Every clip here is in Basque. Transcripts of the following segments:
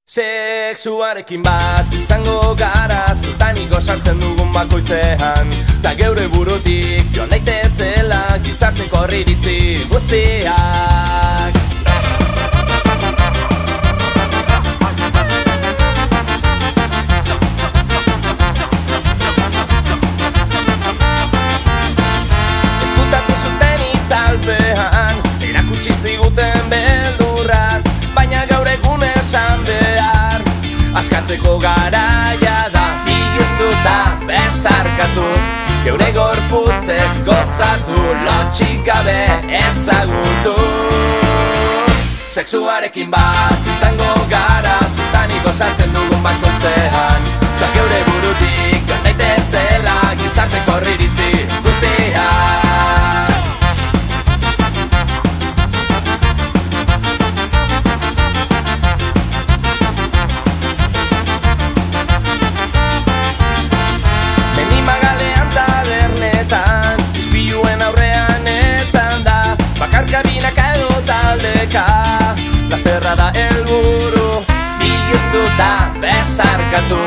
Sexuarekin bat izango gara, zutaniko sartzen dugun bakoitzean, ta geure burutik joan daitezela gizarteko iritzi guztiak. Ezkutatu zuten itzalpean, erakutsi ziguten beldurraz, baina gaur egun esan behar, askatzeko garaia da. Bigiztuta besarkatu, geure gorputzez gozatu, lotxik gabe ezagutu. Sexuarekin bat izango gara, zutanik gozatzen dugun bakoitzean, ta geure burutik joan daitezela gizarteko iritzi guztiak. Magalean tabernetan, ispiluen aurrean etzan da, bakarka binaka edo taldeka, plazerra da helburu. Bigiztuta besarkatu,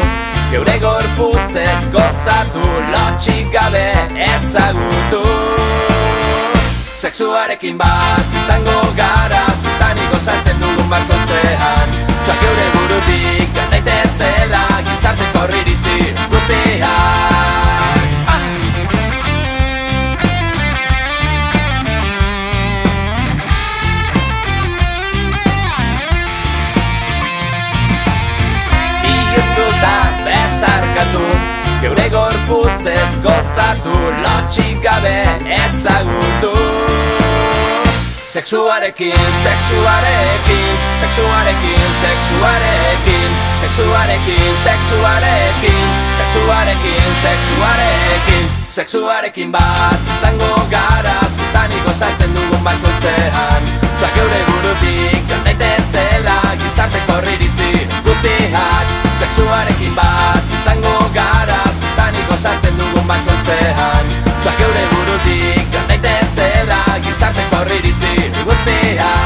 geure gorputzez gozatu, lotxik gabe ezagutu. Sexuarekin bat izango gara, zutanik gozatzen dugun bakoitzean, ta geure burutik joan daitezela gizarteko iritzi guztiak. Besarkatu, geure gorputzez gozatu, lotxik gabe ezagutu. Sexuarekin, sexuarekin, sexuarekin, sexuarekin, sexuarekin, sexuarekin, sexuarekin, sexuarekin, sexuarekin bat izango gara, zutanik gozatzen dugun bakoitzean, ta geure burutik joan daitezela gizarteko iritzi guztiak. Sexuarekin bat izango gara, zutanik gozatzen dugun bakoitzean, ta geure burutik joan daitezela gizarteko iritzi guztiak.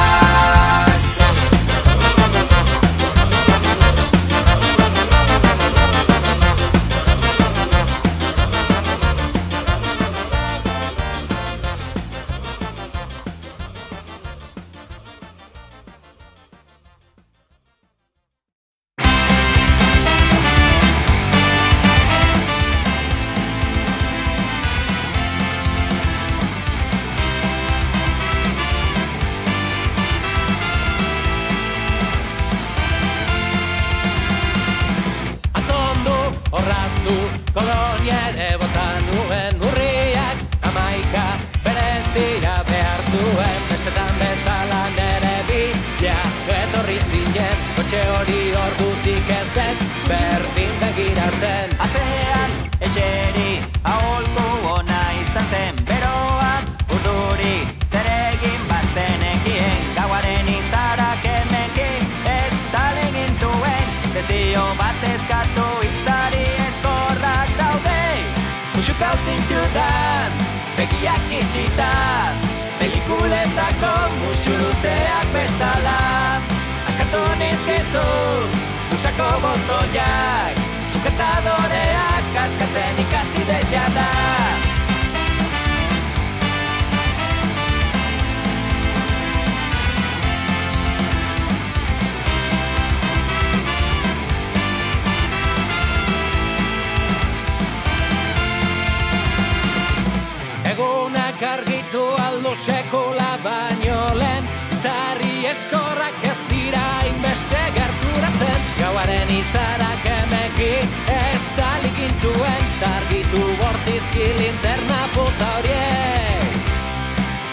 Kolonia ere botan nuen urriak, amaika berezia behar duen, bestetan bezala nere bila etorri zinen, kotxe hori ordutik ez den berdin begiratzen. Atzean eseri aholku ona izan zen, beroan urduri zeregin bat zenekien, gauaren izarak emekin ez talegin duen, desio bat eskatu izari eskorrak daude. Musukau zintudan, begiak itxitan, pelikuletako musuruteak bezala, askatu nizkizu, lusako botoiak, sujetadoreak askatzen ikasi deia da. Egunak argitu aldo sekula baino lehen, zarri eskorrak ez dira inbeste gerturatzen, gauaren izarak emeki ez taligintuen, targitu bortizki linterna puta horiek.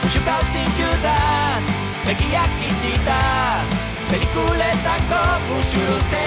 Musukau zintudan, begiak itxitan, pelikuletako musuruze